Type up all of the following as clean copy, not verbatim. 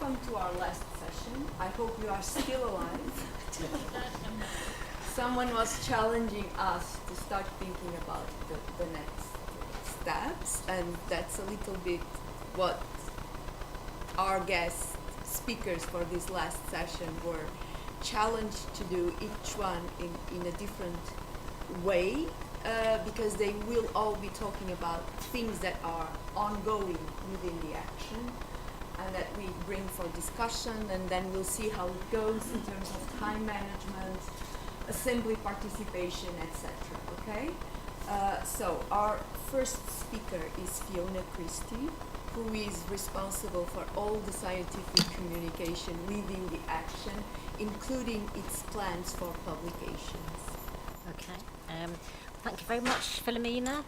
welcome to our last session. I hope you are still alive. Someone was challenging us to start thinking about the next steps, and that's a little bit what our guest speakers for this last session were challenged to do, each one in a different way, because they will all be talking about things that are ongoing within the action and that we bring for discussion, and then we'll see how it goes in terms of time management, assembly participation, etc. Okay? So our first speaker is Fiona Christie, who is responsible for all the scientific communication within the action, including its plans for publications. Okay. Thank you very much, Philomena.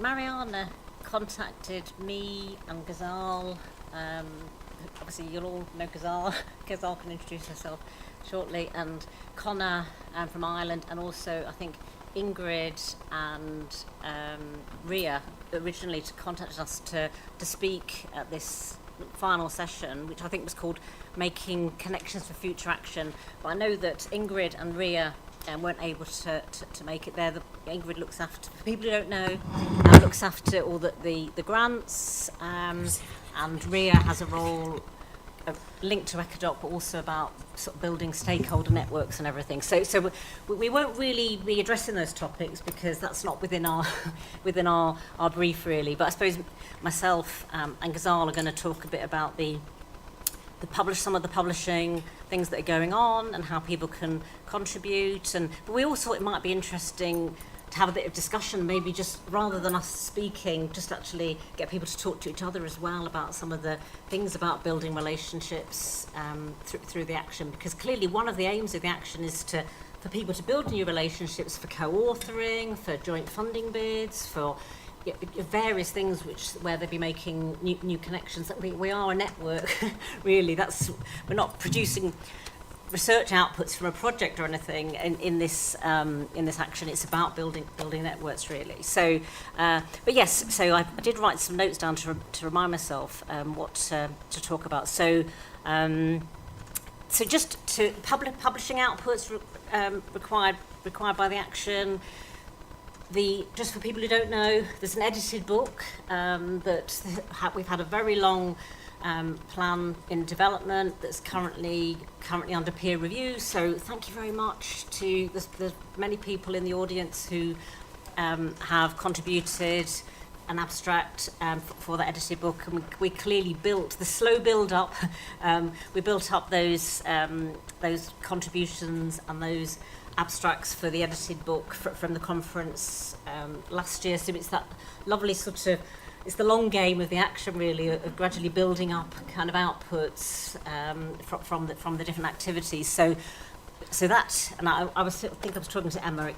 Mariana contacted me and Ghazal. Obviously, you'll all know Ghazal. Ghazal can introduce herself shortly. And Connor from Ireland, and also, I think, Ingrid and Ria originally contacted us to speak at this final session, which I think was called Making Connections for Future Action. But I know that Ingrid and Ria weren't able to make it there. Ingrid looks after, for people who don't know, looks after all the grants, and Ria has a role linked to ECODOC, but also about sort of building stakeholder networks and everything. So we won't really be addressing those topics because that's not within our brief really. But I suppose myself and Ghazal are going to talk a bit about some of the publishing things that are going on and how people can contribute. But we also thought it might be interesting to have a bit of discussion, maybe just rather than us speaking, just actually get people to talk to each other as well about some of the things about building relationships through the action. Because clearly one of the aims of the action is for people to build new relationships, for co-authoring, for joint funding bids, for various things where they'll be making new connections. We are a network, really. We're not producing research outputs from a project or anything in this action. It's about building networks, really. So, but yes, so I did write some notes down to remind myself what to talk about. So, so just to publishing outputs required by the action. Just for people who don't know, there's an edited book that we've had a very long plan in development that's currently under peer review. So thank you very much to the many people in the audience who have contributed an abstract for the edited book, and we clearly built the slow build up. We built up those contributions and those abstracts for the edited book from the conference last year. So it's that lovely sort of, it's the long game of the action really, of gradually building up kind of outputs from the different activities. So that, and I think I was talking to Emma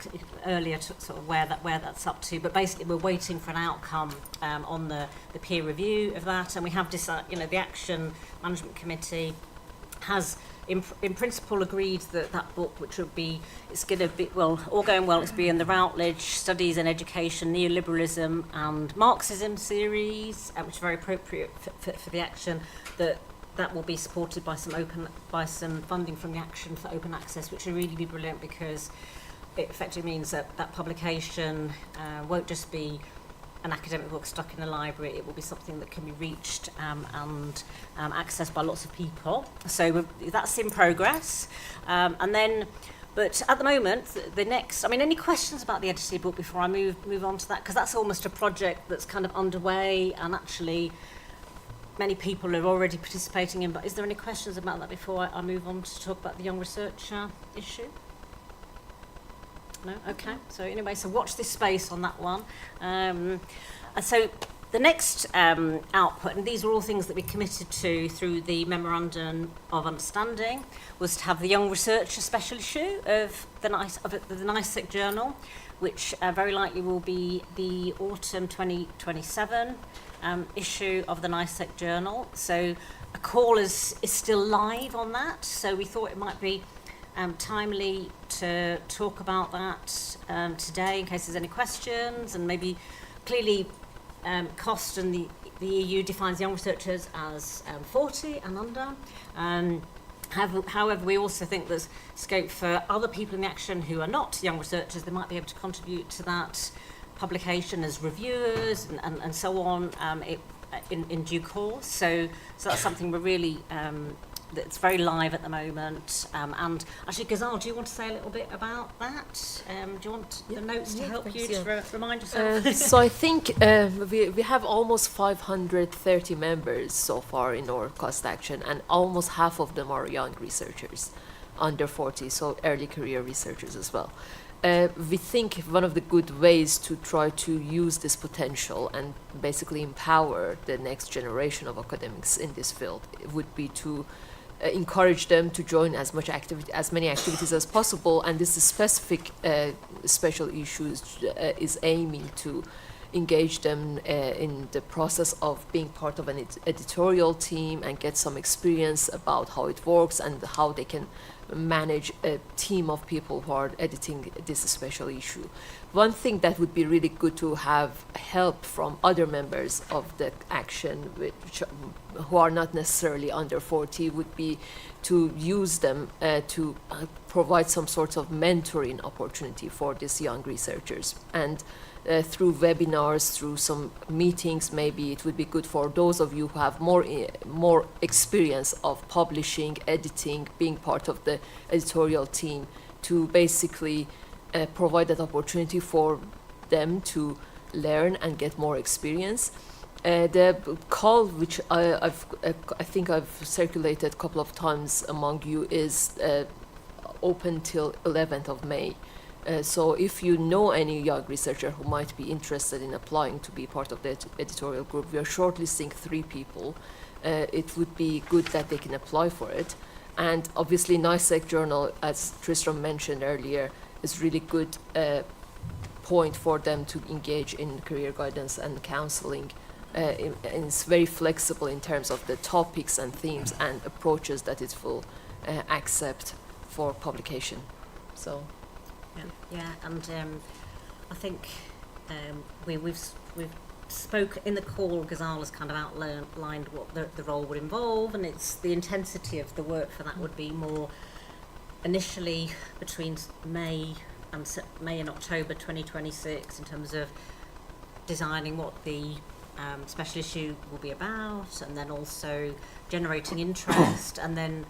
earlier to sort of where that's up to. But basically, we're waiting for an outcome on the peer review of that, and we have decided, the Action Management Committee has in principle agreed that book, which would be, it's going to be, well, all going well, it's be in the Routledge Studies in Education, Neoliberalism and Marxism series, which is very appropriate for the action, that will be supported by some funding from the action for open access, which will really be brilliant because it effectively means that publication won't just be an academic book stuck in a library. It will be something that can be reached and accessed by lots of people. So that's in progress. But at the moment, the next, any questions about the edited book before I move on to that? Because that's almost a project that's kind of underway, and actually many people are already participating in. But is there any questions about that before I move on to talk about the young researcher issue? No? Okay. So anyway, so watch this space on that one. And so the next output, and these are all things that we committed to through the Memorandum of Understanding, was to have the Young Researcher special issue of the NICEC Journal, which very likely will be the autumn 2027 issue of the NICEC Journal. So a call is still live on that, so we thought it might be timely to talk about that today in case there's any questions, and maybe clearly cost and the the EU defines young researchers as 40 and under. However, we also think there's scope for other people in the Action who are not young researchers. They might be able to contribute to that publication as reviewers and so on in due course. So that's something we're really that's very live at the moment. And actually, Ghazal, do you want to say a little bit about that? Do you want the notes to help you to remind yourself? So I think we have almost 530 members so far in our Cost Action, and almost half of them are young researchers, under 40, so early career researchers as well. We think one of the good ways to try to use this potential and basically empower the next generation of academics in this field would be to encourage them to join as many activities as possible, and this specific special issues is aiming to engage them in the process of being part of an editorial team and get some experience about how it works and how they can manage a team of people who are editing this special issue. One thing that would be really good to have help from other members of the Action, who are not necessarily under 40, would be to use them to provide some sort of mentoring opportunity for these young researchers. And through webinars, through some meetings, maybe it would be good for those of you who have more experience of publishing, editing, being part of the editorial team, to basically provide that opportunity for them to learn and get more experience. The call, which I think I've circulated a couple of times among you, is open till 11th of May. So if you know any young researcher who might be interested in applying to be part of the editorial group, we are shortlisting 3 people. It would be good that they can apply for it. And obviously NICEC Journal, as Tristram mentioned earlier, is really good point for them to engage in career guidance and counseling. And it's very flexible in terms of the topics and themes and approaches that it will accept for publication. So. Yeah, and I think we've spoke in the call. Ghazal has kind of outlined what the role would involve, and it's the intensity of the work for that would be more initially between May and October 2026 in terms of designing what the special issue will be about, and then also generating interest, and then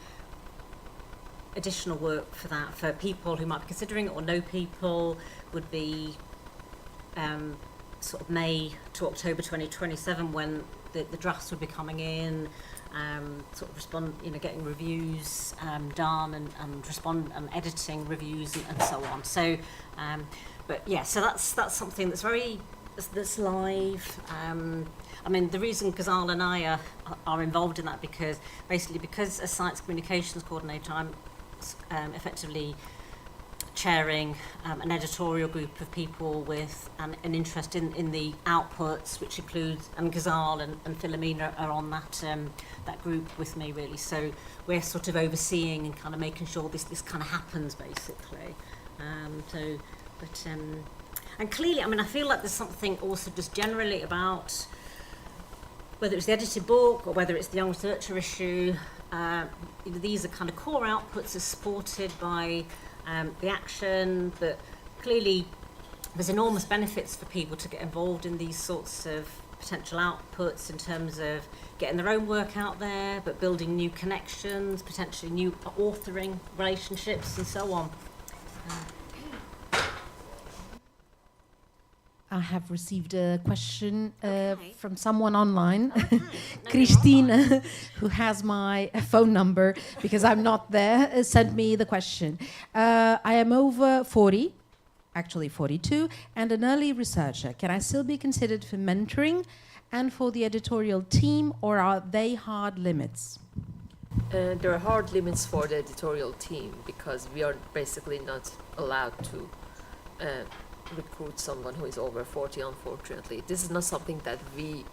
additional work for that for people who might be considering it or know people would be sort of May to October 2027, when the drafts would be coming in, sort of getting reviews done and respond and editing reviews and so on. So, but yeah, so that's something that's live. I mean, the reason Ghazal and I are involved in that because as Science Communications Coordinator, I'm effectively chairing an editorial group of people with an interest in the outputs, which includes, and Ghazal and Philomena are on that group with me, really. So we're sort of overseeing and kind of making sure this kind of happens, basically. And clearly, I mean, I feel like there's something also just generally about whether it's the edited book or whether it's the young researcher issue. These are kind of core outputs are supported by the Action, but clearly there's enormous benefits for people to get involved in these sorts of potential outputs in terms of getting their own work out there, but building new connections, potentially new authoring relationships and so on. I have received a question from someone online, Okay. No, Christina, who has my phone number because I'm not there, sent me the question. I am over 40, actually 42, and an early researcher. Can I still be considered for mentoring and for the editorial team, or are they hard limits? There are hard limits for the editorial team because we are basically not allowed to recruit someone who is over 40, unfortunately. This is not something that we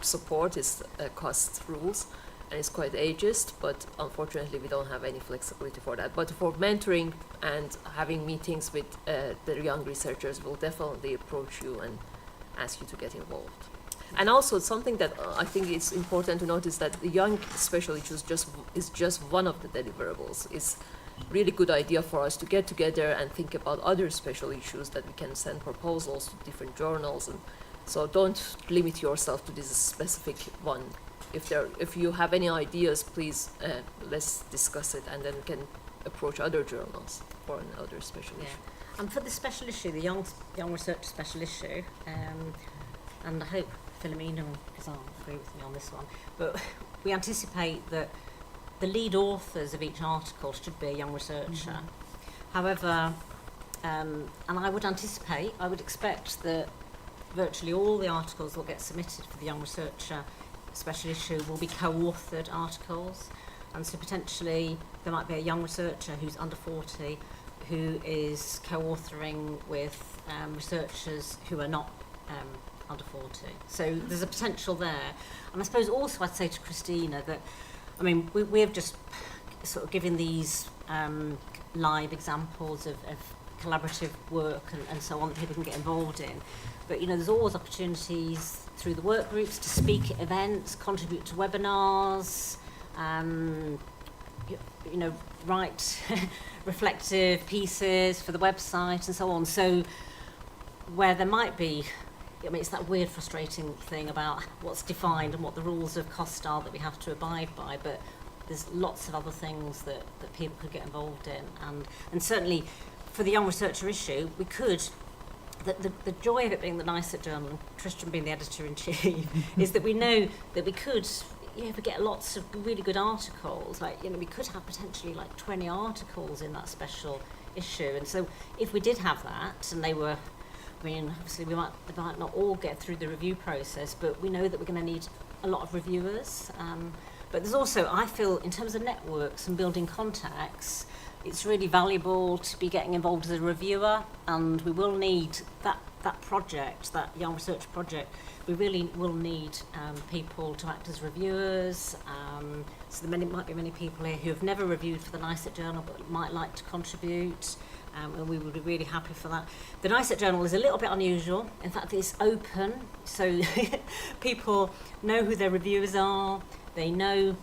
support. It's cost rules and it's quite ageist, but unfortunately we don't have any flexibility for that. But for mentoring and having meetings with the young researchers, we'll definitely approach you and ask you to get involved. And also something that I think it's important to notice that the young special issues is just one of the deliverables. It's really good idea for us to get together and think about other special issues that we can send proposals to different journals, and so don't limit yourself to this specific one. If you have any ideas, please let's discuss it, and then we can approach other journals for another special Yeah. issue. And for the special issue, the young research special issue, and I hope Philomena and Ghazal agree with me on this one, but we anticipate that the lead authors of each article should be a young researcher. However, and I would expect that virtually all the articles that will get submitted for the young researcher special issue will be co-authored articles, and so potentially there might be a young researcher who's under 40 who is co-authoring with researchers who are not under 40. So there's a potential there. And I suppose also I'd say to Christina that, I mean, we have just sort of given these live examples of collaborative work and so on that people can get involved in. But, you know, there's always opportunities through the work groups to speak at events, contribute to webinars, you know, write reflective pieces for the website and so on. So where there might be, I mean, it's that weird, frustrating thing about what's defined and what the rules of cost are that we have to abide by, but there's lots of other things that people could get involved in. And certainly for the young researcher issue, we could, the joy of it being the NICET journal and Tristram being the editor-in-chief is that we know that we could, you know, if we get lots of really good articles, like, you know, we could have potentially like 20 articles in that special issue. And so if we did have that, and they were, I mean, obviously they might not all get through the review process, but we know that we're going to need a lot of reviewers. But there's also, I feel, in terms of networks and building contacts, it's really valuable to be getting involved as a reviewer, and we will need that project, that young research project. We really will need people to act as reviewers. So there might be many people here who have never reviewed for the NICET journal but might like to contribute. And we would be really happy for that. The NICET journal is a little bit unusual. In fact, it's open, so people know who their reviewers are. They know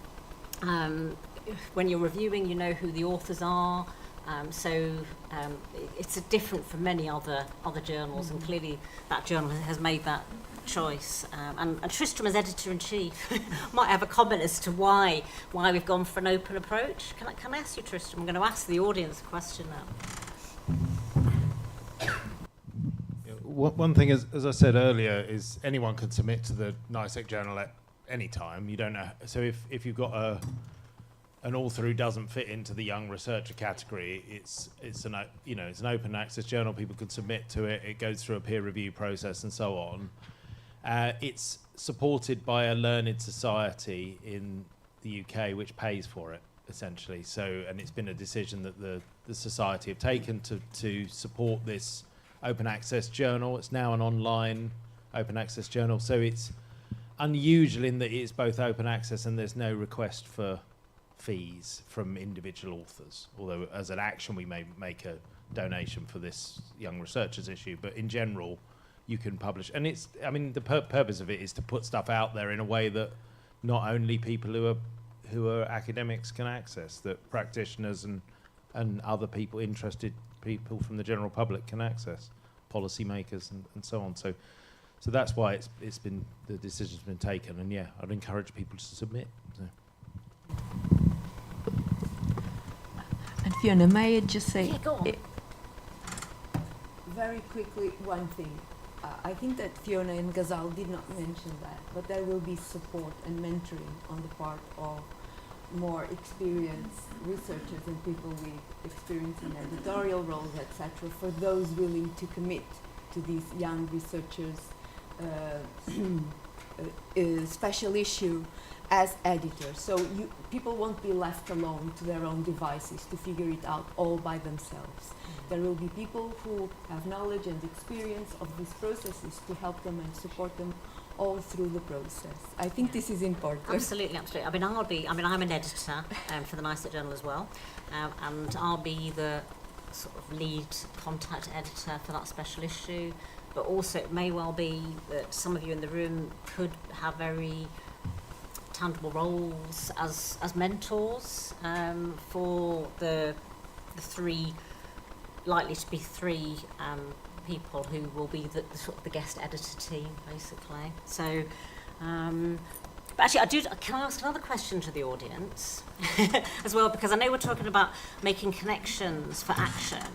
when you're reviewing, you know who the authors are. It's different from many other journals, and clearly that journal has made that choice. And Tristram, as editor-in-chief, might have a comment as to why we've gone for an open approach. Can I ask you, Tristram? I'm going to ask the audience a question now. One thing, as I said earlier, is anyone can submit to the NICET journal at any time. You don't know. So if you've got an author who doesn't fit into the young researcher category, it's an open access journal. People can submit to it. It goes through a peer review process and so on. It's supported by a learned society in the UK, which pays for it essentially. So, and it's been a decision that the society have taken to support this open access journal. It's now an online open access journal, so it's unusual in that it's both open access and there's no request for fees from individual authors, although as an action we may make a donation for this young researchers issue, but in general you can publish. And it's, I mean, the purpose of it is to put stuff out there in a way that not only people who are academics can access, that practitioners and other people, interested people from the general public can access, policymakers and so on. So that's why it's been, the decision's been taken, and yeah, I'd encourage people to submit. So. And Fiona, may I just say, Yeah, go on. Very quickly, one thing. I think that Fiona and Ghazal did not mention that, but there will be support and mentoring on the part of more experienced researchers and people with experience in editorial roles, etc., for those willing to commit to these young researchers' special issue as editors. So people won't be left alone to their own devices to figure it out all by themselves. There will be people who have knowledge and experience of these processes to help them and support them all through the process. I think this is important. Absolutely. I mean, I'm an editor for the NICET journal as well, and I'll be the sort of lead contact editor for that special issue. but also it may well be that some of you in the room could have very tangible roles as mentors for the three, likely to be three people who will be the sort of the guest editor team, basically. So, but actually, can I ask another question to the audience as well? Because I know we're talking about making connections for action.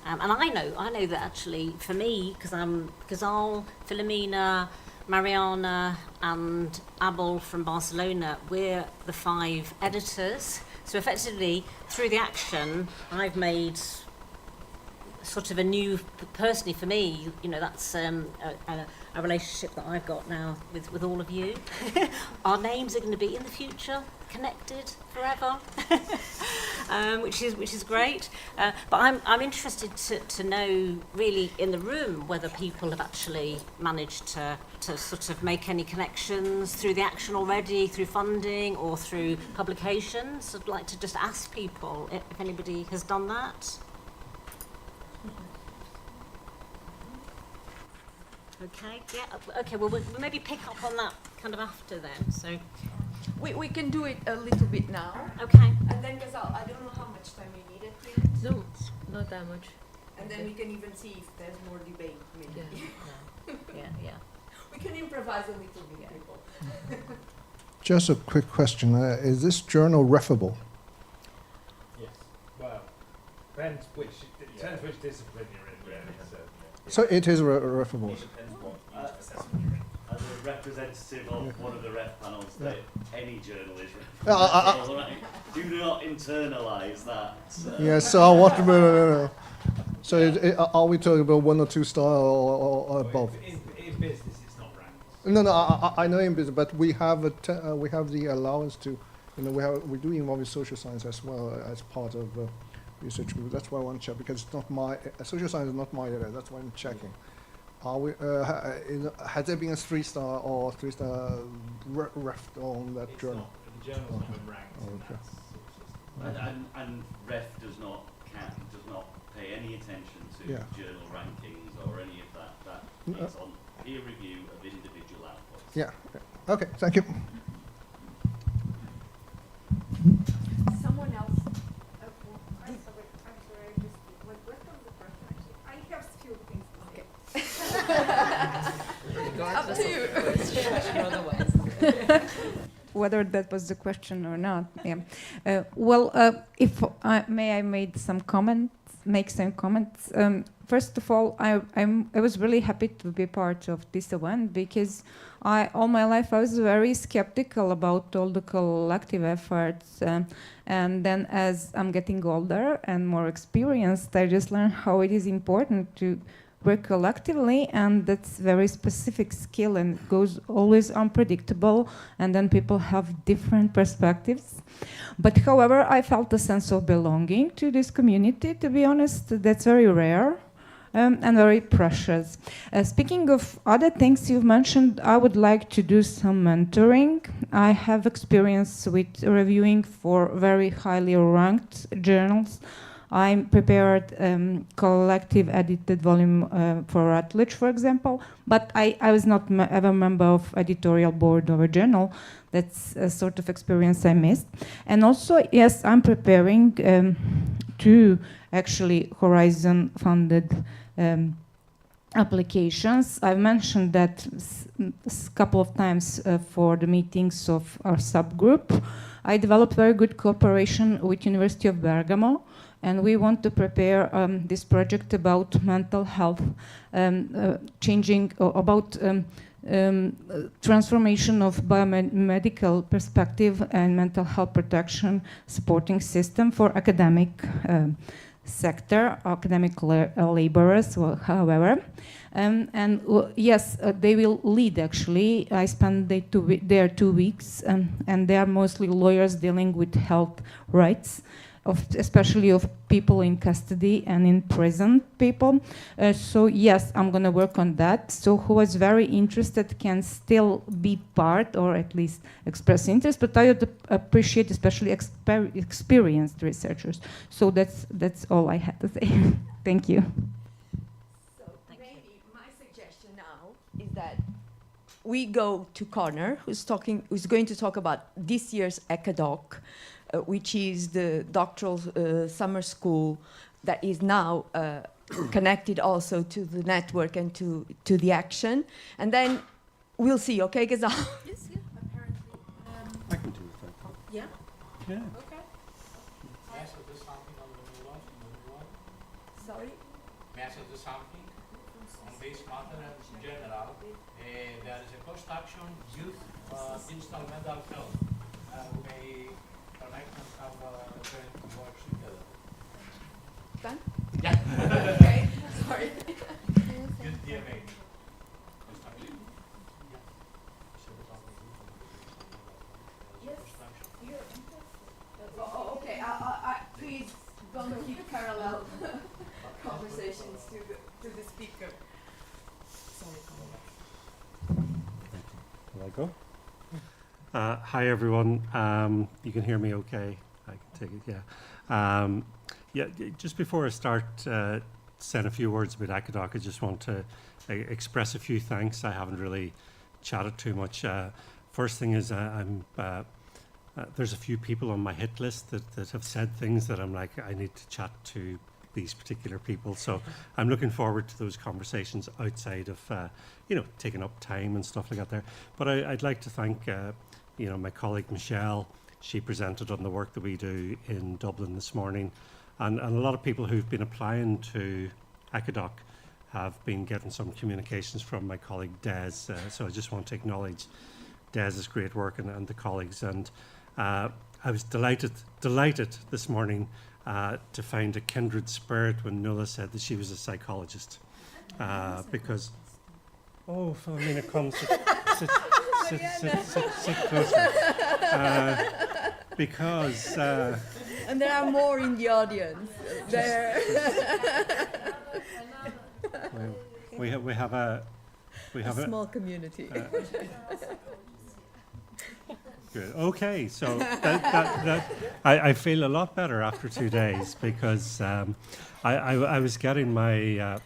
And I know that actually for me, because I'm Ghazal, Filomena, Mariana and Abel from Barcelona, we're the 5 editors. So effectively, through the action, I've made sort of a new, personally for me, you know, that's a relationship that I've got now with all of you. Our names are going to be in the future connected forever, which is great. But I'm interested to know really in the room whether people have actually managed to sort of make any connections through the action already, through funding or through publications. I'd like to just ask people if anybody has done that. Okay, yeah, okay, well, we'll maybe pick up on that kind of after then, so. We can do it a little bit now. Okay. And then, Ghazal, I don't know how much time we need at the end. No, not that much. And then we can even see if there's more debate, maybe. Yeah. We can improvise a little bit, people. Just a quick question. Is this journal referable? Yes. Well, depends which discipline you're in, really. So it is referable. As a representative of one of the ref panels, that any journal is I- referable, right? Do not internalise that. Yeah, so what? No. So are we talking about 1 or 2 star or above? In business, it's not ranked. No, I know in business, but we have we have the allowance to, you know, we do involve in social science as well as part of research group. That's why I want to check, because it's not my social science is not my area. That's why I'm checking. Are we? Has there been a 3-star or 3-star ref on that It's journal? not. The journal's not been ranked. Oh, And okay. that's social science. And REF does not pay any attention to Yeah. journal rankings or any of that. That is on peer review of individual outputs. Yeah. Okay. Thank you. Someone else. I'm sorry, I just, what was the question actually? I have few things to say. Up to you. Whether that was the question or not, yeah. If I make some comments. First of all, I was really happy to be part of this event, because all my life I was very skeptical about all the collective efforts, and then as I'm getting older and more experienced, I just learned how it is important to work collectively, and that's very specific skill and goes always unpredictable, and then people have different perspectives. But however, I felt a sense of belonging to this community, to be honest. That's very rare and very precious. Speaking of other things you've mentioned, I would like to do some mentoring. I have experience with reviewing for very highly ranked journals. I prepared collective edited volume for Routledge, for example, but I was not ever a member of editorial board of a journal. That's a sort of experience I missed. And also, yes, I'm preparing 2 actually Horizon-funded applications. I've mentioned that a couple of times for the meetings of our subgroup. I developed very good cooperation with University of Bergamo, and we want to prepare this project about mental health, transformation of biomedical perspective and mental health protection supporting system for academic sector, academic laborers, however. Yes, they will lead actually. I spent there 2 weeks, and they are mostly lawyers dealing with health rights, especially of people in custody and in prison people. So yes, I'm going to work on that. So who is very interested can still be part or at least express interest, but I would appreciate especially experienced researchers. So that's all I had to say. Thank you. So maybe my suggestion action now is that we go to Connor, who's going to talk about this year's ECADOC, which is the doctoral summer school that is now connected also to the network and to the action. And then we'll see, okay, Ghazal? Yes, yeah, apparently. I can do it. Yeah? Yeah. Okay. May I suggest something on the new launch? Sorry? May I suggest something on this matter in general? There is a post-action youth digital mental health. We may connect and have joint work together. Done? Yeah. Okay, sorry. Youth DMA. Post-action. Yes. Oh, okay. Please don't keep parallel conversations to the speaker. Sorry. Will I go? Hi everyone. You can hear me okay? I can take it, yeah. Just before I start saying a few words about ECADOC, I just want to express a few thanks. I haven't really chatted too much. First thing is there's a few people on my hit list that have said things that I'm like, I need to chat to these particular people. So I'm looking forward to those conversations outside of, taking up time and stuff like that there. But I'd like to thank, my colleague Michelle. She presented on the work that we do in Dublin this morning. And a lot of people who've been applying to ECADOC have been getting some communications from my colleague Des. So I just want to acknowledge Des's great work and the colleagues. And I was delighted this morning to find a kindred spirit when Nuala said that she was a psychologist. Because, Philomena, come sit closer. Because... And there are more in the audience. There. we have a small community. Good. Okay, so I feel a lot better after 2 days because I was getting my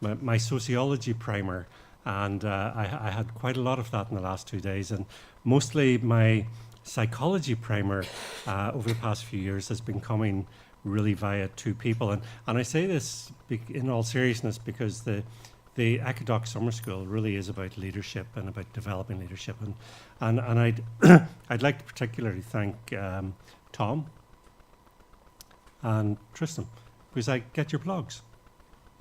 my sociology primer, and I had quite a lot of that in the last 2 days, and mostly my psychology primer over the past few years has been coming really via two people, and I say this in all seriousness because the ECADOC Summer School really is about leadership and about developing leadership, and I'd I'd like to particularly thank Tom and Tristan, because I get your blogs,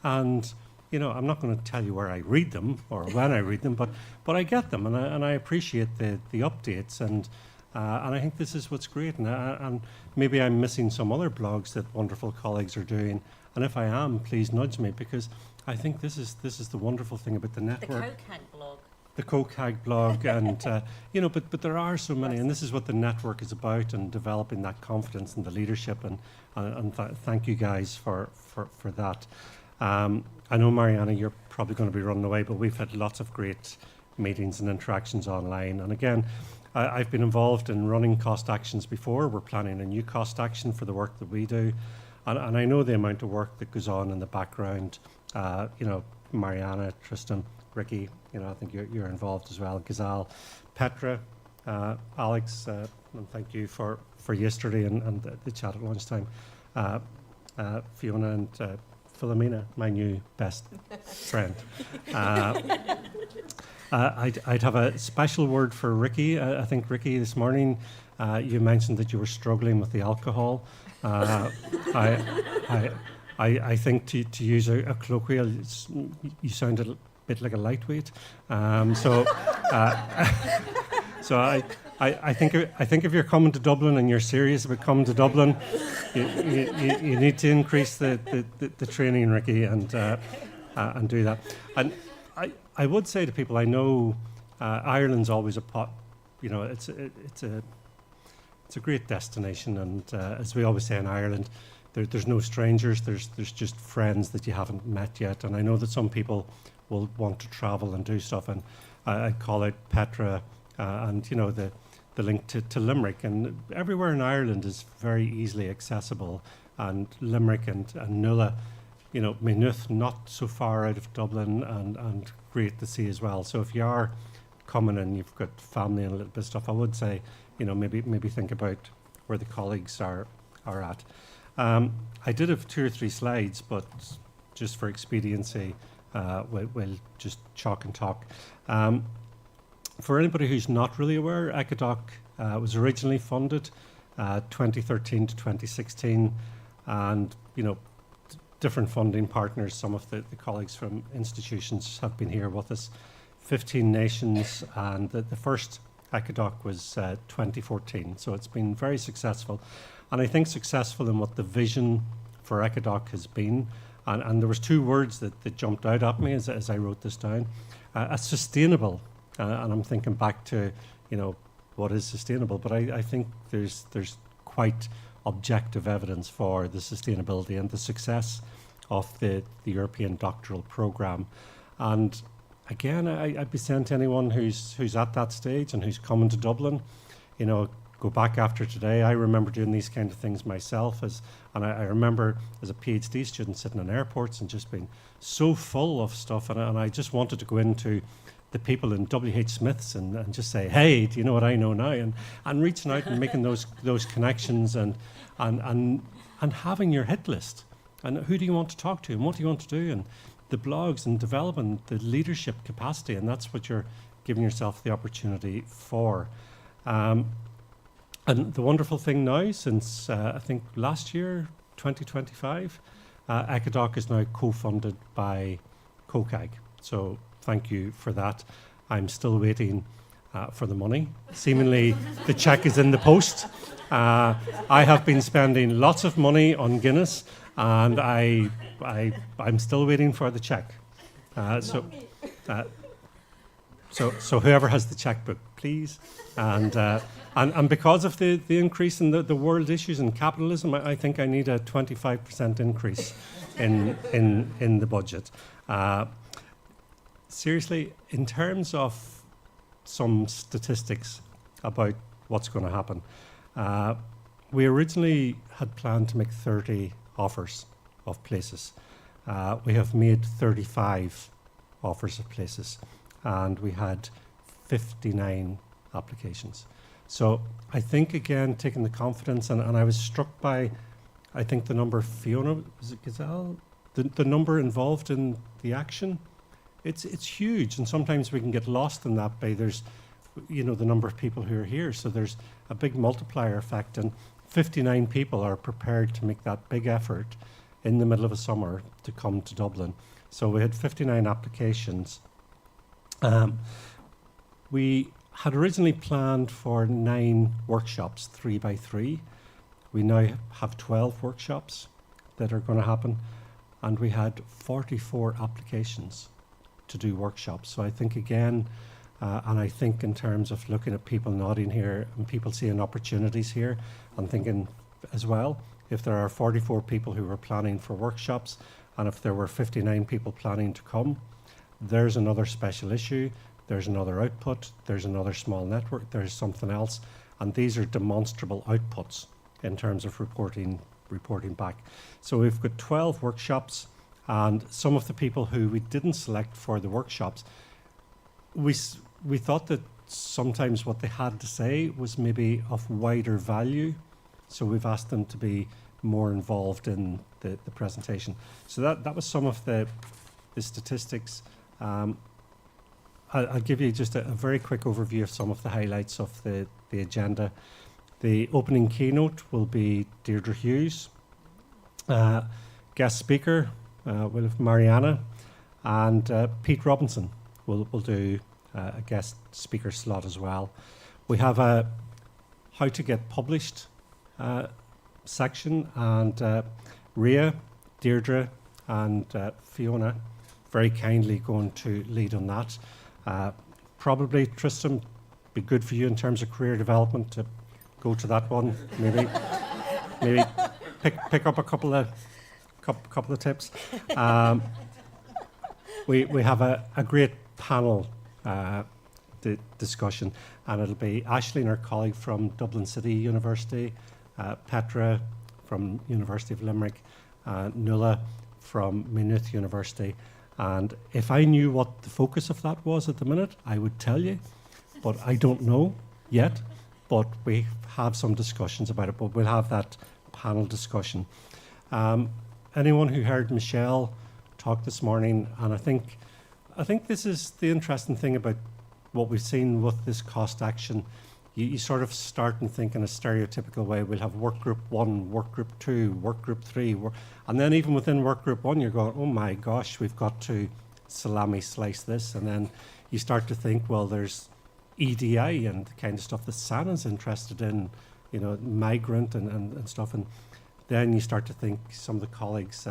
and I'm not going to tell you where I read them or when I read them, but I get them, and I appreciate the updates, and I think this is what's great, and maybe I'm missing some other blogs that wonderful colleagues are doing, and if I am, please nudge me, because I think this is the wonderful thing about the network. The COCAG blog. The COCAG blog, and but there are so many, and this is what the network is about, and developing that confidence and the leadership, and thank you guys for that. I know, Mariana, you're probably going to be running away, but we've had lots of great meetings and interactions online, and again, I've been involved in running cost actions before. We're planning a new cost action for the work that we do, and I know the amount of work that goes on in the background. Mariana, Tristan, Ricky, I think you're involved as well. Ghazal, Petra, Alex, and thank you for yesterday and the chat at lunchtime. Fiona and Philomena, my new best friend. I'd have a special word for Ricky. I think, Ricky, this morning you mentioned that you were struggling with the alcohol. I think to use a colloquial, you sounded a bit like a lightweight. So I think if you're coming to Dublin and you're serious about coming to Dublin, you need to increase the training, Ricky, and do that. And I would say to people, I know Ireland's always it's a great destination, and as we always say in Ireland, there's no strangers, there's just friends that you haven't met yet. And I know that some people will want to travel and do stuff, and I call out Petra and the link to Limerick, and everywhere in Ireland is very easily accessible, and Limerick and Nuala, you know, Maynooth not so far out of Dublin, and great to see as well. So if you are coming and you've got family and a little bit of stuff, I would say, you know, maybe think about where the colleagues are at. I did have 2 or 3 slides, but just for expediency, we'll just chalk and talk. For anybody who's not really aware, ECODOC was originally funded 2013 to 2016, and you know, different funding partners. Some of the colleagues from institutions have been here with us. 15 nations, and the first ECODOC was 2014. So it's been very successful, and I think successful in what the vision for ECODOC has been. And there was 2 words that jumped out at me as I wrote this down. A sustainable, and I'm thinking back to, you know, what is sustainable, but I think there's quite objective evidence for the sustainability and the success of the European doctoral programme. And again, I'd be saying to anyone who's at that stage and who's coming to Dublin, you know, go back after today. I remember doing these kind of things myself, and I remember as a PhD student sitting in airports and just being so full of stuff, and I just wanted to go into the people in WH Smith's and just say, hey, do you know what I know now? And reaching out and making those connections and having your hit list. And who do you want to talk to, and what do you want to do? And the blogs and developing the leadership capacity, and that's what you're giving yourself the opportunity for. And the wonderful thing now, since I think last year, 2025, ECODOC is now co-funded by COCAG. So thank you for that. I'm still waiting for the money. Seemingly the check is in the post. I have been spending lots of money on Guinness, and I'm still waiting for the check. So whoever has the checkbook, please. And because of the increase in the world issues and capitalism, I think I need a 25% increase in the budget. Seriously, in terms of some statistics about what's going to happen, we originally had planned to make 30 offers of places. We have made 35 offers of places, and we had 59 applications. So I think, again, taking the confidence, and I was struck by, I think the number, Fiona, was it Gazelle? The number involved in the action, it's huge, and sometimes we can get lost in that by there's, you know, the number of people who are here. So there's a big multiplier effect, and 59 people are prepared to make that big effort in the middle of a summer to come to Dublin. So we had 59 applications. We had originally planned for 9 workshops, 3 by 3. We now have 12 workshops that are going to happen, and we had 44 applications to do workshops. So I think, again, and I think in terms of looking at people nodding here and people seeing opportunities here, I'm thinking as well, if there are 44 people who were planning for workshops, and if there were 59 people planning to come, there's another special issue, there's another output, there's another small network, there's something else, and these are demonstrable outputs in terms of reporting back. So we've got 12 workshops, and some of the people who we didn't select for the workshops, we thought that sometimes what they had to say was maybe of wider value, so we've asked them to be more involved in the presentation. So that was some of the statistics. I'll give you just a very quick overview of some of the highlights of the agenda. The opening keynote will be Deirdre Hughes. Guest speaker will have Mariana, and Pete Robinson will do a guest speaker slot as well. We have a how to get published section, and Ria, Deirdre, and Fiona very kindly going to lead on that. Probably, Tristan, be good for you in terms of career development to go to that one. Maybe pick up a couple of tips. We have a great panel discussion, and it'll be Aisling, our colleague from Dublin City University, Petra from University of Limerick, Nuala from Maynooth University. And if I knew what the focus of that was at the minute, I would tell you, but I don't know yet. But we have some discussions about it, but we'll have that panel discussion. Anyone who heard Michelle talk this morning, and I think this is the interesting thing about what we've seen with this cost action. You sort of start and think in a stereotypical way. We'll have work group 1, work group 2, work group 3, and then even within work group 1, you're going, oh my gosh, we've got to salami slice this, and then you start to think, well, there's EDI and the kind of stuff that Sanna's interested in, you know, migrant and stuff, and then you start to think some of the colleagues'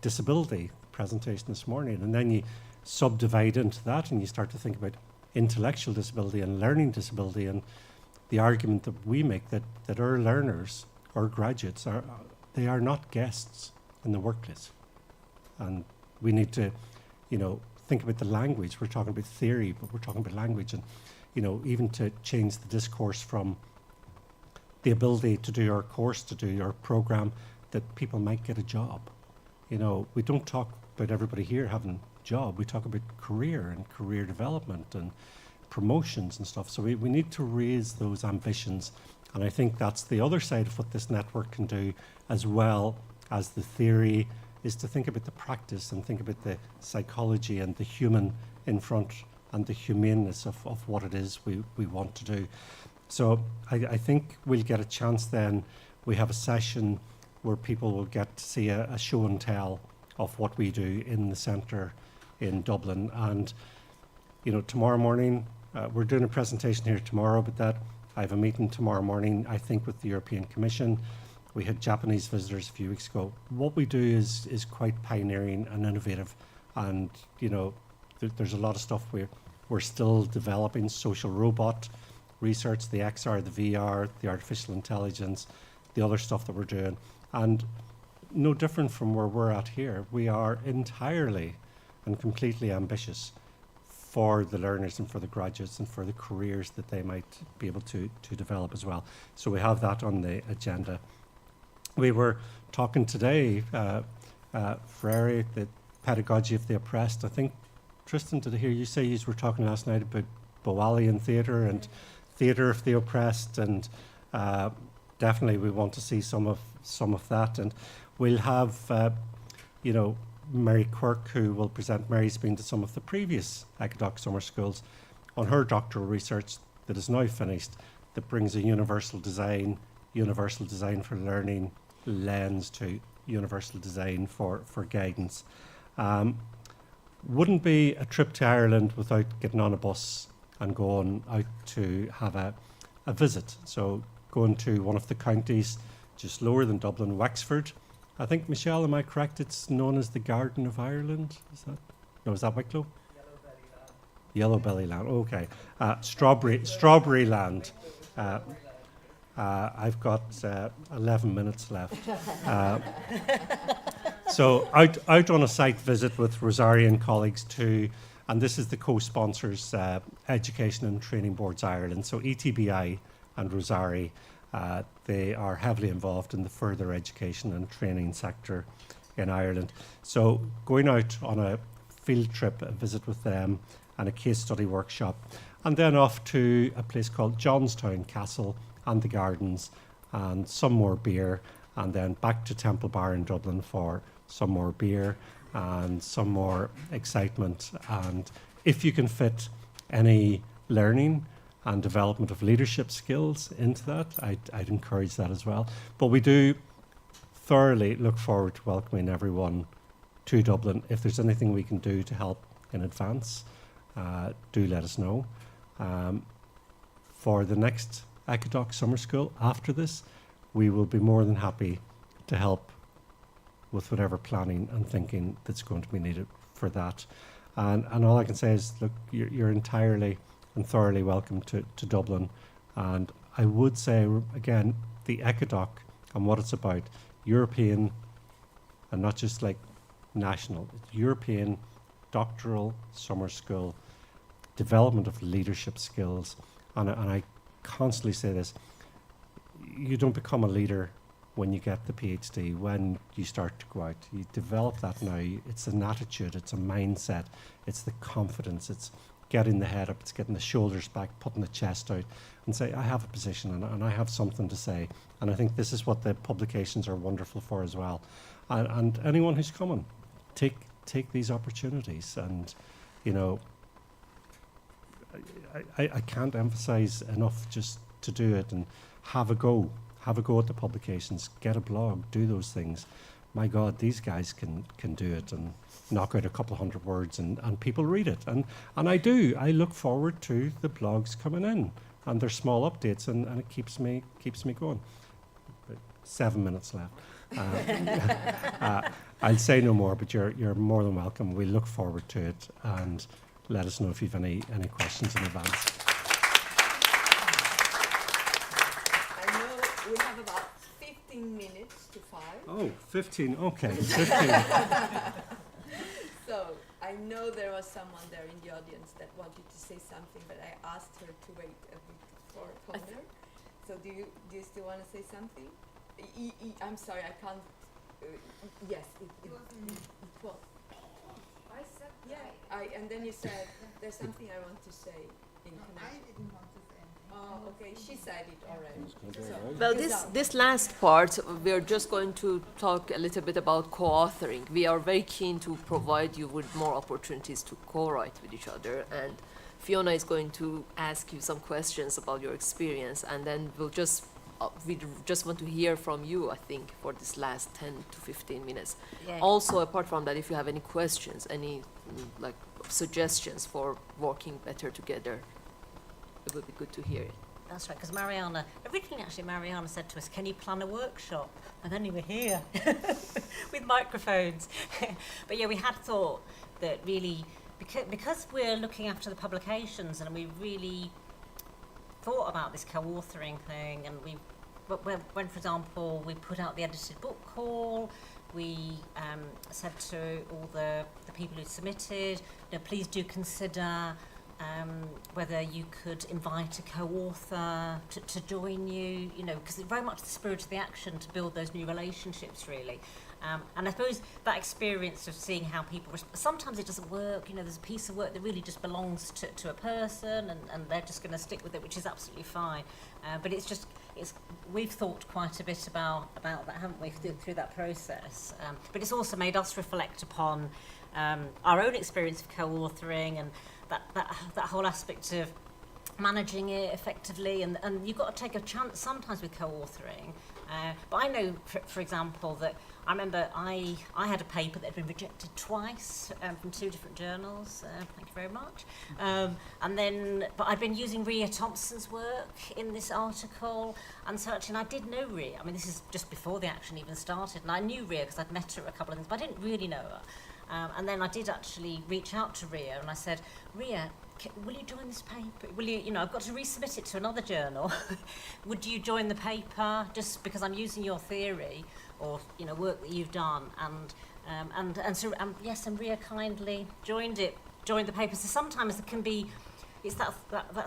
disability presentation this morning, and then you subdivide into that, and you start to think about intellectual disability and learning disability, and the argument that we make that our learners, our graduates, they are not guests in the workplace, and we need to, you know, think about the language. We're talking about theory, but we're talking about language, and you know, even to change the discourse from the ability to do our course, to do our program, that people might get a job. You know, we don't talk about everybody here having a job. We talk about career and career development and promotions and stuff. So we need to raise those ambitions. And I think that's the other side of what this network can do, as well as the theory, is to think about the practice and think about the psychology and the human in front and the humaneness of what it is we want to do. So I think we'll get a chance then. We have a session where people will get to see a show and tell of what we do in the centre in Dublin. And, you know, tomorrow morning, we're doing a presentation here tomorrow about that. I have a meeting tomorrow morning, I think, with the European Commission. We had Japanese visitors a few weeks ago. What we do is quite pioneering and innovative. And, you know, there's a lot of stuff we're still developing, social robot research, the XR, the VR, the artificial intelligence, the other stuff that we're doing. And no different from where we're at here, we are entirely and completely ambitious for the learners and for the graduates and for the careers that they might be able to develop as well. So we have that on the agenda. We were talking today, Freire, the pedagogy of the oppressed. I think, Tristan, did I hear you say you were talking last night about Bowalian theatre and theatre of the oppressed, and definitely we want to see some of that. And we'll have, you know, Mary Quirk, who will present. Mary's been to some of the previous ECODOC summer schools on her doctoral research that is now finished, that brings a universal design for learning lens to universal design for guidance. Wouldn't be a trip to Ireland without getting on a bus and going out to have a visit. So going to one of the counties just lower than Dublin, Wexford. I think, Michelle, am I correct? It's known as the Garden of Ireland. Is that Wicklow? Yellow Belly Land. Okay. Strawberry Land. I've got 11 minutes left. So out on a site visit with Rosarian colleagues too, and this is the co-sponsors, Education and Training Boards Ireland. So ETBI and Rosari, they are heavily involved in the further education and training sector in Ireland. So going out on a field trip, a visit with them, and a case study workshop, and then off to a place called Johnstown Castle and the Gardens, and some more beer, and then back to Temple Bar in Dublin for some more beer and some more excitement. And if you can fit any learning and development of leadership skills into that, I'd encourage that as well. But we do thoroughly look forward to welcoming everyone to Dublin. If there's anything we can do to help in advance, do let us know. For the next ECODOC Summer School after this, we will be more than happy to help with whatever planning and thinking that's going to be needed for that. And all I can say is, look, you're entirely and thoroughly welcome to Dublin. And I would say, again, the ECODOC and what it's about, European and not just like national, European doctoral summer school, development of leadership skills. And I constantly say this, you don't become a leader when you get the PhD, when you start to go out. You develop that now. It's an attitude, it's a mindset, it's the confidence, it's getting the head up, it's getting the shoulders back, putting the chest out, and say, I have a position and I have something to say. And I think this is what the publications are wonderful for as well. And anyone who's coming, take these opportunities. And, you know, I can't emphasize enough just to do it and have a go at the publications, get a blog, do those things. My God, these guys can do it and knock out a couple hundred words and people read it. And I do. I look forward to the blogs coming in and their small updates, and it keeps me going. About 7 minutes left. I'll say no more, but you're more than welcome. We look forward to it, and let us know if you've any questions in advance. I know we have about 15 minutes to 5. Oh, 15, okay, 15. So I know there was someone there in the audience that wanted to say something, but I asked her to wait a bit for Connor. So do you still want to say something? I'm sorry, I can't. Yes, it was. I said Yeah, and then you said there's something I want to say in connection. I didn't want to say anything. Oh, okay, she said it already. So, Well, this last part, we're just going to talk a little bit about co-authoring. We are very keen to provide you with more opportunities to co-write with each other, and Fiona is going to ask you some questions about your experience, and then we just want to hear from you, I think, for this last 10 to 15 minutes. Yeah. Also, apart from that, if you have any questions, any like suggestions for working better together, it would be good to hear it. That's right, because originally actually Mariana said to us, can you plan a workshop? And then you were here with microphones. But yeah, we had thought that really, because we're looking after the publications and we really thought about this co-authoring thing, and when, for example, we put out the edited book call, we said to all the people who submitted, please do consider whether you could invite a co-author to join you, because it's very much the spirit of the action to build those new relationships, really. And I suppose that experience of seeing how people sometimes it doesn't work, there's a piece of work that really just belongs to a person, and they're just going to stick with it, which is absolutely fine. But we've thought quite a bit about that, haven't we, through that process. But it's also made us reflect upon our own experience of co-authoring, and that whole aspect of managing it effectively, and you've got to take a chance sometimes with co-authoring. But I know, for example, that I remember I had a paper that had been rejected twice from 2 different journals. Thank you very much. But I'd been using Ria Thompson's work in this article and such, and I did know Ria. I mean, this is just before the action even started, and I knew Ria because I'd met her a couple of things, but I didn't really know her. And then I did actually reach out to Ria, and I said, Ria, will you join this paper? Will you, I've got to resubmit it to another journal. Would you join the paper just because I'm using your theory or, work that you've done? And Ria kindly joined the paper. So sometimes it can be, it's that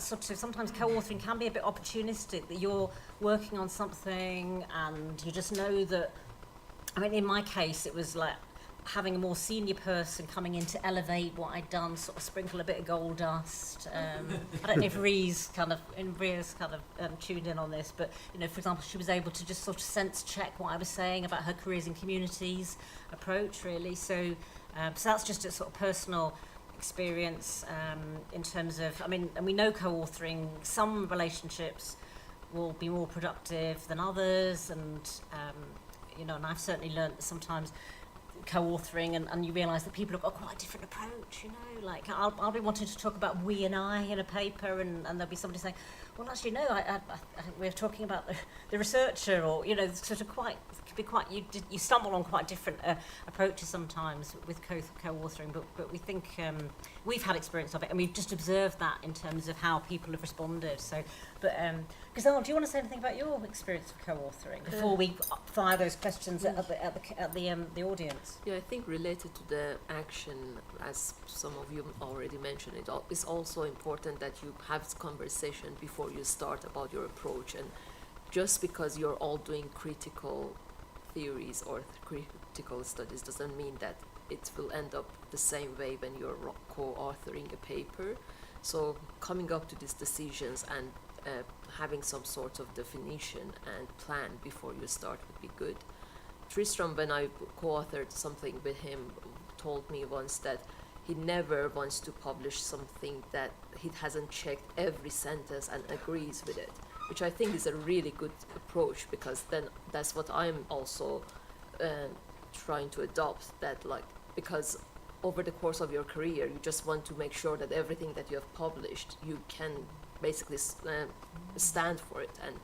sort of, sometimes co-authoring can be a bit opportunistic, that you're working on something and you just know that, in my case, it was like having a more senior person coming in to elevate what I'd done, sort of sprinkle a bit of gold dust. I don't know if Ria's kind of tuned in on this, but for example, she was able to just sort of sense check what I was saying about her careers in communities approach, really. So that's just a sort of personal experience in terms of, and we know co-authoring, some relationships will be more productive than others, and and I've certainly learned that sometimes co-authoring and you realise that people have got quite a different approach, like I'll be wanting to talk about we and I in a paper, and there'll be somebody saying, well, actually no, I we're talking about the researcher, or sort of you stumble on quite different approaches sometimes with co-authoring, but we think we've had experience of it, and we've just observed that in terms of how people have responded. So, but Ghazal, do you want to say anything about your experience of co-authoring before we fire those questions at the audience? Yeah, I think related to the action, as some of you already mentioned, it's also important that you have this conversation before you start about your approach, and just because you're all doing critical theories or critical studies doesn't mean that it will end up the same way when you're co-authoring a paper. So coming up to these decisions and having some sort of definition and plan before you start would be good. Tristram, when I co-authored something with him, told me once that he never wants to publish something that he hasn't checked every sentence and agrees with it, which I think is a really good approach, because then that's what I'm also trying to adopt, that like, because over the course of your career you just want to make sure that everything that you have published you can basically stand for it and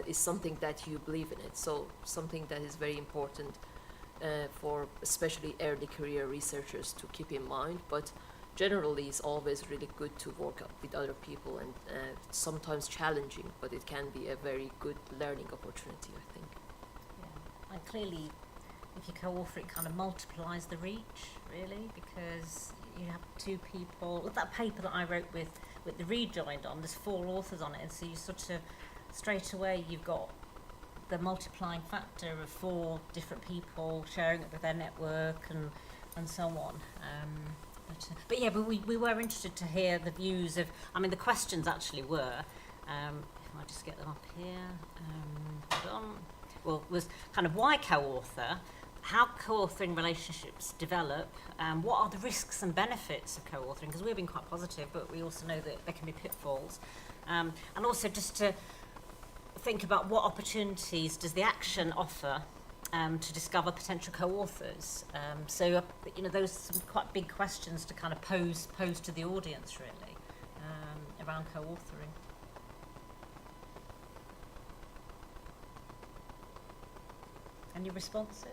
is something that you believe in it. So something that is very important for especially early career researchers to keep in mind, but generally it's always really good to work up with other people, and sometimes challenging, but it can be a very good learning opportunity, I think. Yeah. And clearly, if you co-author, it kind of multiplies the reach, really, because you have two people. With that paper that I wrote with the rejoined on, there's 4 authors on it, and so you sort of, straight away, you've got the multiplying factor of 4 different people sharing it with their network and so on. But yeah, but we were interested to hear the views of, I mean, the questions actually were, if I just get them up here, hold on. Well, was kind of why co-author, how co-authoring relationships develop, what are the risks and benefits of co-authoring, because we've been quite positive, but we also know that there can be pitfalls, and also just to think about what opportunities does the action offer to discover potential co-authors. So, you know, those are some quite big questions to kind of pose to the audience, really, around co-authoring. Any responses?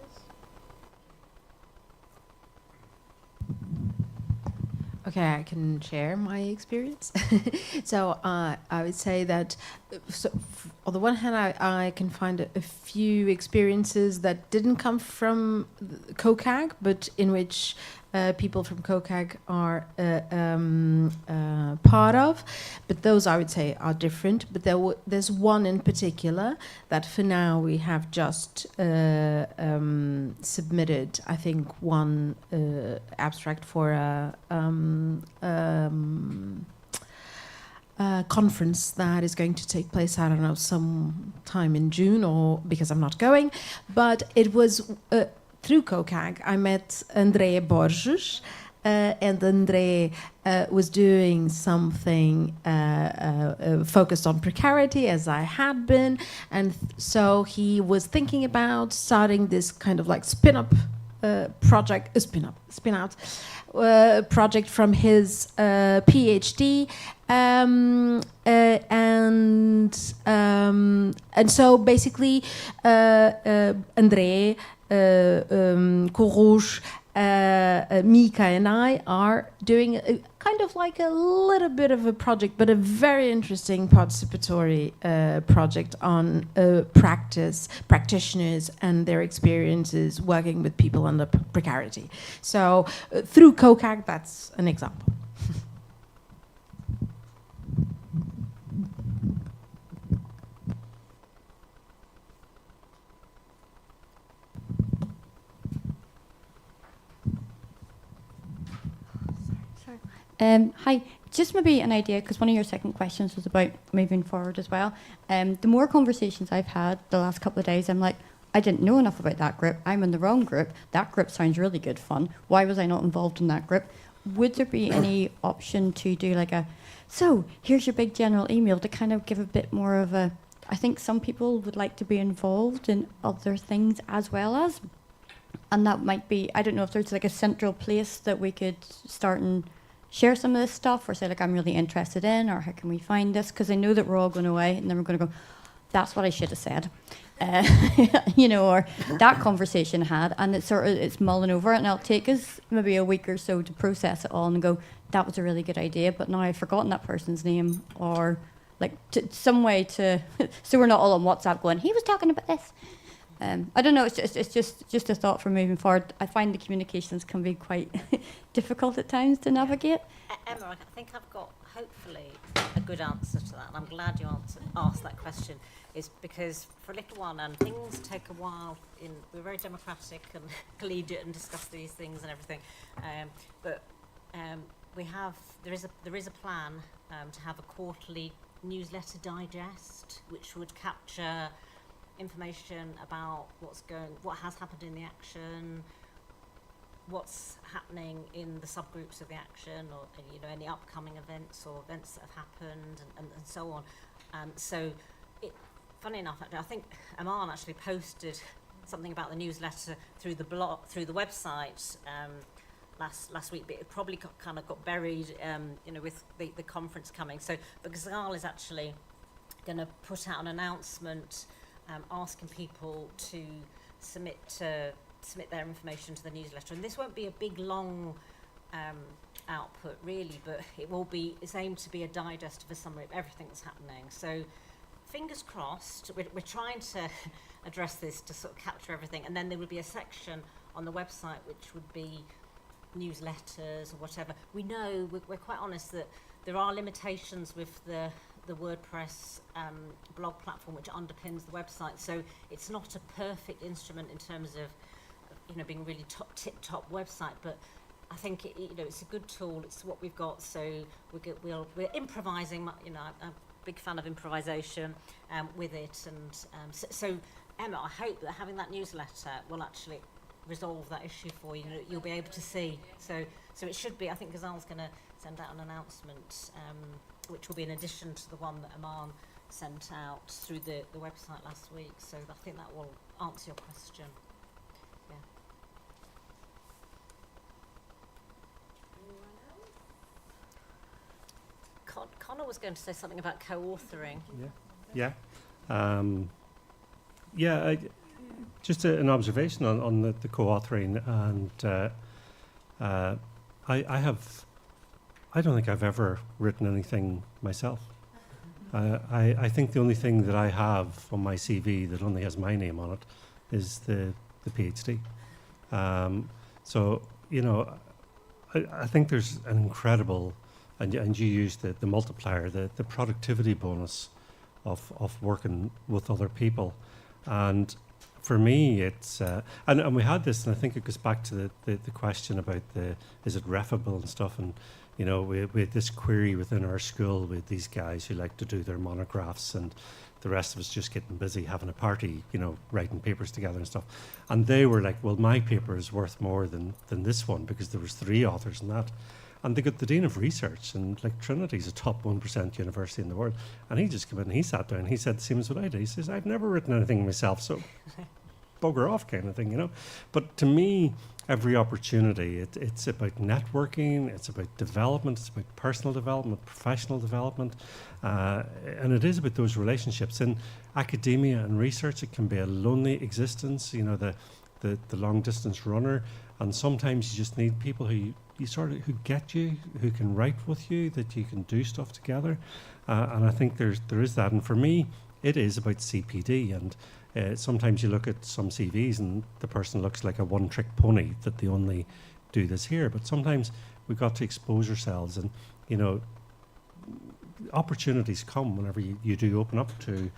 Okay, I can share my experience. So I would say that, on the one hand, I can find a few experiences that didn't come from COCAG, but in which people from COCAG are part of. But those, I would say, are different. But there's one in particular that for now we have just submitted, I think, one abstract for a conference that is going to take place, I don't know, sometime in June, or because I'm not going. But it was through COCAG, I met André Borges, and André was doing something focused on precarity, as I had been, and so he was thinking about starting this kind of like spin-out project from his PhD, and so basically André, Courrouche, Mika and I are doing a kind of like a little bit of a project, but a very interesting participatory project on practitioners and their experiences working with people under precarity. So through COCAG, that's an example. Hi, just maybe an idea, because one of your second questions was about moving forward as well. The more conversations I've had the last couple of days, I'm like, I didn't know enough about that group. I'm in the wrong group. That group sounds really good fun. Why was I not involved in that group? Would there be any option to do like so here's your big general email, to kind of give a bit more of a, I think some people would like to be involved in other things as well as, and that might be, I don't know if there's like a central place that we could start and share some of this stuff, or say like, I'm really interested in, or how can we find this? Because I know that we're all going away and then we're going to go, that's what I should have said, you know, or that conversation had, and it's mulling over, and it'll take us maybe a week or so to process it all and go, that was a really good idea, but now I've forgotten that person's name, or like some way to, so we're not all on WhatsApp going, he was talking about this. I don't know, it's just a thought for moving forward. I find the communications can be quite difficult at times to navigate. Emma, I think I've got, hopefully, a good answer to that, and I'm glad you asked that question. is because for a little while now, and things take a while. We're very democratic and collegiate and discuss these things and everything, but there is a plan to have a quarterly newsletter digest, which would capture information about what has happened in the action, what's happening in the subgroups of the action, or any upcoming events or events that have happened, and so on. So, funny enough, actually, I think Aman actually posted something about the newsletter through the website last week, but it probably got buried, with the conference coming. So, but Ghazal is actually going to put out an announcement asking people to submit their information to the newsletter. And this won't be a big, long output, really, but it's aimed to be a digest of a summary of everything that's happening. So, fingers crossed, we're trying to address this to sort of capture everything. And then there will be a section on the website which would be newsletters or whatever. We know, we're quite honest that there are limitations with the WordPress blog platform which underpins the website. So it's not a perfect instrument in terms of being a really tip-top website, but I think it's a good tool. It's what we've got. So we're improvising. I'm a big fan of improvisation with it, and so Emma, I hope that having that newsletter will actually resolve that issue for you. You'll be able to see. So it should be. I think Ghazal's going to send out an announcement, which will be in addition to the one that Aman sent out through the website last week. So I think that will answer your question. Yeah. Connor was going to say something about co-authoring. Just an observation on the co-authoring, and I don't think I've ever written anything myself. I think the only thing that I have on my CV that only has my name on it is the PhD. I think there's an incredible, and you use the multiplier, the productivity bonus of working with other people. And for me, it's and we had this, and I think it goes back to the question about is it refable and stuff. And we had this query within our school with these guys who like to do their monographs, and the rest of us just getting busy having a party, writing papers together and stuff. And they were like, well, my paper is worth more than this one because there was 3 authors in that. And they got the Dean of Research, and like Trinity's a top 1% university in the world. And he just came in and he sat down and he said the same as what I did. He says, I've never written anything myself, so bugger off kind of thing, But to me, every opportunity, it's about networking, it's about development, it's about personal development, professional development, and it is about those relationships. In academia and research, it can be a lonely existence, the long distance runner, and sometimes you just need people who get you, who can write with you, that you can do stuff together, and I think there is that. And for me, it is about CPD. And sometimes you look at some CVs and the person looks like a one-trick pony, that they only do this here. But sometimes we've got to expose ourselves, and opportunities come whenever you do open up to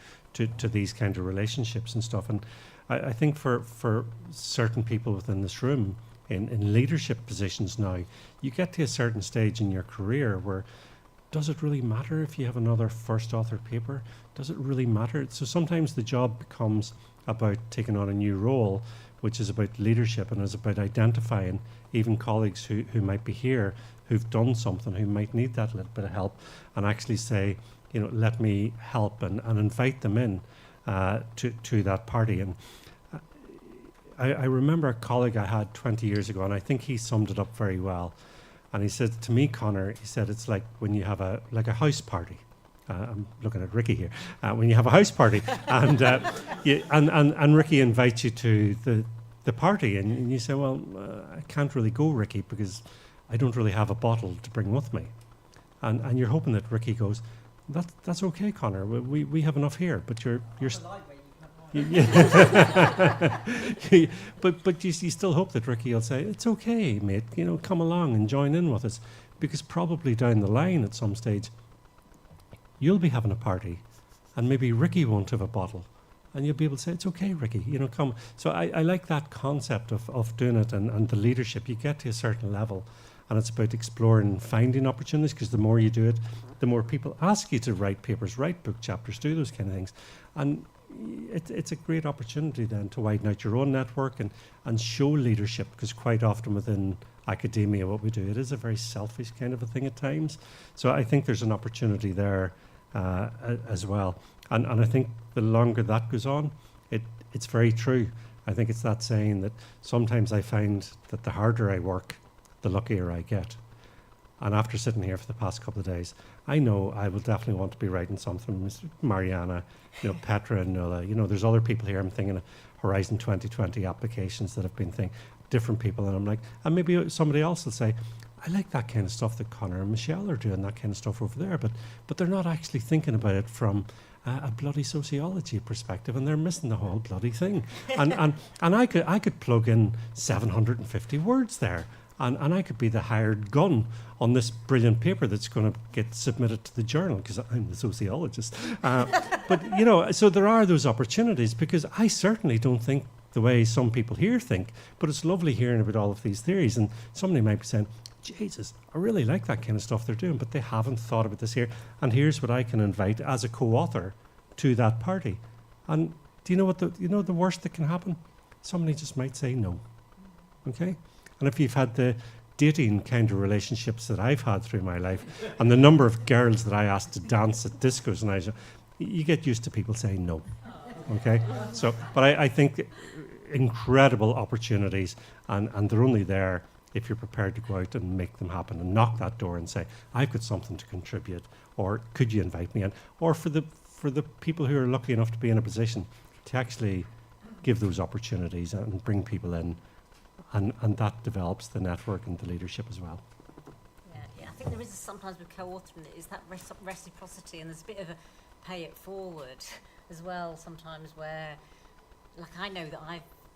these kind of relationships and stuff. And I think for certain people within this room, in leadership positions now, you get to a certain stage in your career where, does it really matter if you have another first author paper? Does it really matter? So sometimes the job becomes about taking on a new role, which is about leadership and is about identifying even colleagues who might be here, who've done something, who might need that little bit of help, and actually say, let me help, and invite them in to that party. And I remember a colleague I had 20 years ago, and I think he summed it up very well. And he said to me, Connor, he said, it's like when you have a house party. I'm looking at Ricky here. When you have a house party, and and Ricky invites you to the party, and you say, well, I can't really go, Ricky, because I don't really have a bottle to bring with me. And you're hoping that Ricky goes, that's okay, Connor. We have enough here, but you're but you still hope that Ricky will say, it's okay, mate, come along and join in with us, because probably down the line at some stage you'll be having a party and maybe Ricky won't have a bottle. And you'll be able to say, it's okay, Ricky, you know, come. So I like that concept of doing it and the leadership. You get to a certain level, and it's about exploring and finding opportunities, because the more you do it, the more people ask you to write papers, write book chapters, do those kind of things. And it's a great opportunity then to widen out your own network and show leadership, because quite often within academia, what we do, it is a very selfish kind of a thing at times. So I think there's an opportunity there as well. And I think the longer that goes on, it's very true. I think it's that saying that sometimes I find that the harder I work, the luckier I get. And after sitting here for the past couple of days, I know I will definitely want to be writing something. Ms. Mariana, you know, Petra and Nuala, you know, there's other people here. I'm thinking of Horizon 2020 applications that have been different people. And I'm like, and maybe somebody else will say, I like that kind of stuff that Connor and Michelle are doing, that kind of stuff over there. But they're not actually thinking about it from a bloody sociology perspective, and they're missing the whole bloody thing. And I could plug in 750 words there. And I could be the hired gun on this brilliant paper that's going to get submitted to the journal, because I'm the sociologist. But, you know, so there are those opportunities, because I certainly don't think the way some people here think, but it's lovely hearing about all of these theories. And somebody might be saying, Jesus, I really like that kind of stuff they're doing, but they haven't thought about this here. And here's what I can invite as a co-author to that party. And do you know what the worst that can happen? Somebody just might say no. Okay? And if you've had the dating kind of relationships that I've had through my life, and the number of girls that I asked to dance at discos, and you get used to people saying no. Okay? So, but I think incredible opportunities, and they're only there if you're prepared to go out and make them happen and knock that door and say, I've got something to contribute, or could you invite me in? Or for the people who are lucky enough to be in a position to actually give those opportunities and bring people in. And that develops the network and the leadership as well. Yeah, I think there is sometimes with co-authoring is that reciprocity, and there's a bit of a pay it forward as well sometimes, where, like, I know that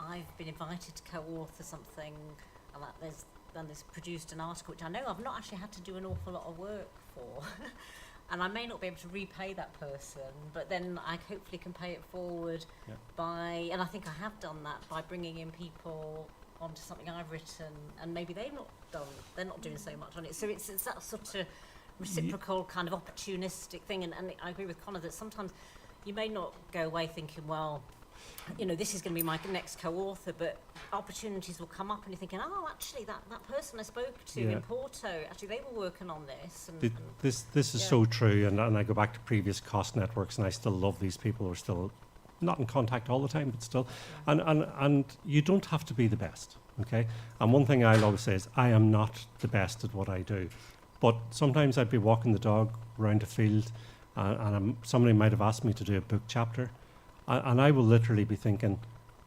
I've been invited to co-author something, and there's produced an article which I know I've not actually had to do an awful lot of work for. And I may not be able to repay that person, but then I hopefully can pay it forward by, and I think I have done that, by bringing in people onto something I've written, and maybe they're not doing so much on it. So it's that sort of reciprocal kind of opportunistic thing. And I agree with Connor that sometimes you may not go away thinking, well, you know, this is going to be my next co-author, but opportunities will come up and you're thinking, oh, actually that person I spoke to in Porto, actually they were working on this. And this is so true, and I go back to previous cost networks, and I still love these people who are still not in contact all the time, but still. And you don't have to be the best, okay? And one thing I'll always say is, I am not the best at what I do. But sometimes I'd be walking the dog around a field, and somebody might have asked me to do a book chapter, and I will literally be thinking,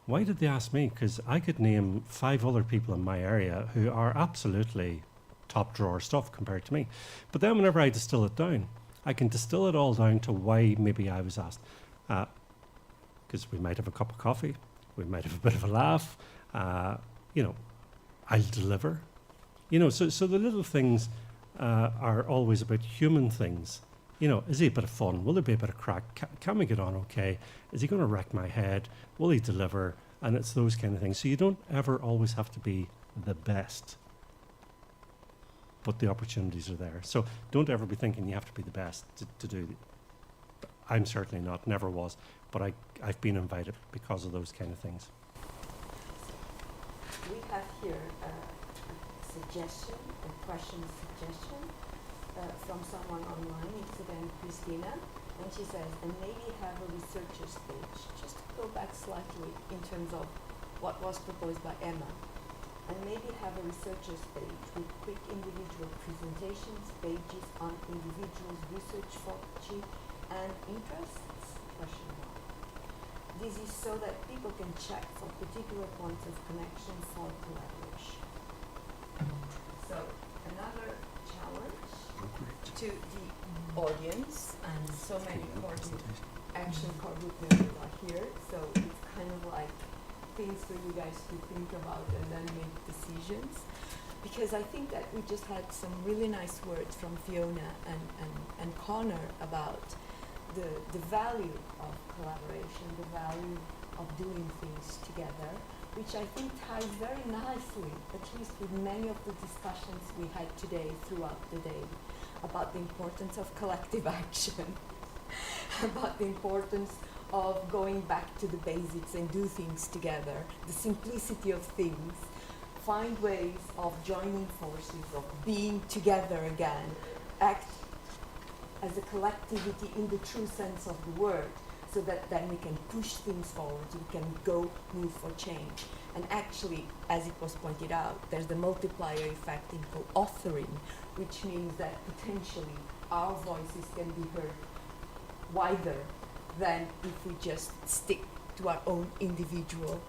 why did they ask me? Because I could name 5 other people in my area who are absolutely top drawer stuff compared to me. But then whenever I distill it down, I can distill it all down to why maybe I was asked. Because we might have a cup of coffee, we might have a bit of a laugh, you know, I'll deliver. You know, so the little things are always about human things. You know, is he a bit of fun? Will there be a bit of crack? Can we get on okay? Is he going to wreck my head? Will he deliver? And it's those kind of things. So you don't ever always have to be the best, but the opportunities are there. So don't ever be thinking you have to be the best to do. I'm certainly not, never was, but I've been invited because of those kind of things. We have here a suggestion, a question suggestion from someone online. It's again Christina, and she says, and maybe have a researcher's page, just to go back slightly in terms of what was proposed by Emma, and maybe have a researcher's page with quick individual presentations, pages on individuals' research strategy and interests? Question mark. This is so that people can check for particular points of connection for collaboration. So another challenge to the audience, and so many action core group members are here, so it's kind of like things for you guys to think about and then make decisions. Because I think that we just had some really nice words from Fiona and Connor about the value of collaboration, the value of doing things together, which I think ties very nicely, at least with many of the discussions we had today throughout the day, about the importance of collective action, about the importance of going back to the basics and do things together, the simplicity of things, find ways of joining forces, of being together again, act as a collectivity in the true sense of the word, so that then we can push things forward, we can go move for change. And actually, as it was pointed out, there's the multiplier effect in co-authoring, which means that potentially our voices can be heard wider than if we just stick to our own individual,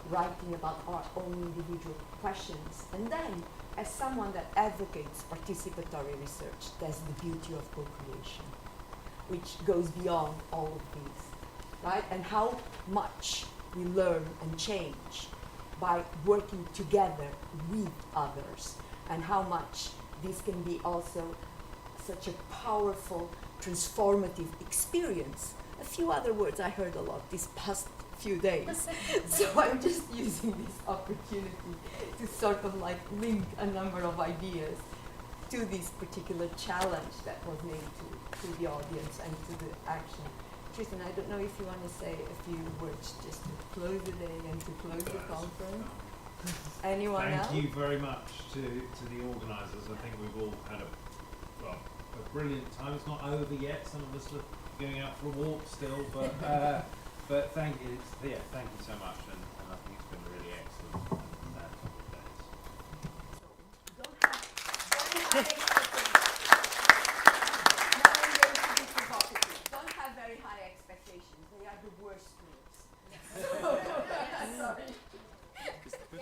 writing about our own individual questions. And then, as someone that advocates participatory research, that's the beauty of co-creation, which goes beyond all of these, right? And how much we learn and change by working together with others, and how much this can be also such a powerful, transformative experience. A few other words I heard a lot this past few days. So I'm just using this opportunity to sort of like link a number of ideas to this particular challenge that was made to the audience and to the action. Tristan, I don't know if you want to say a few words just to close the day and to close the conference. Anyone else? Thank you very much to the organisers. I think we've all had a brilliant time. It's not over yet. Some of us are going out for a walk still, but thank you. Thank you so much, and I think it's been really excellent.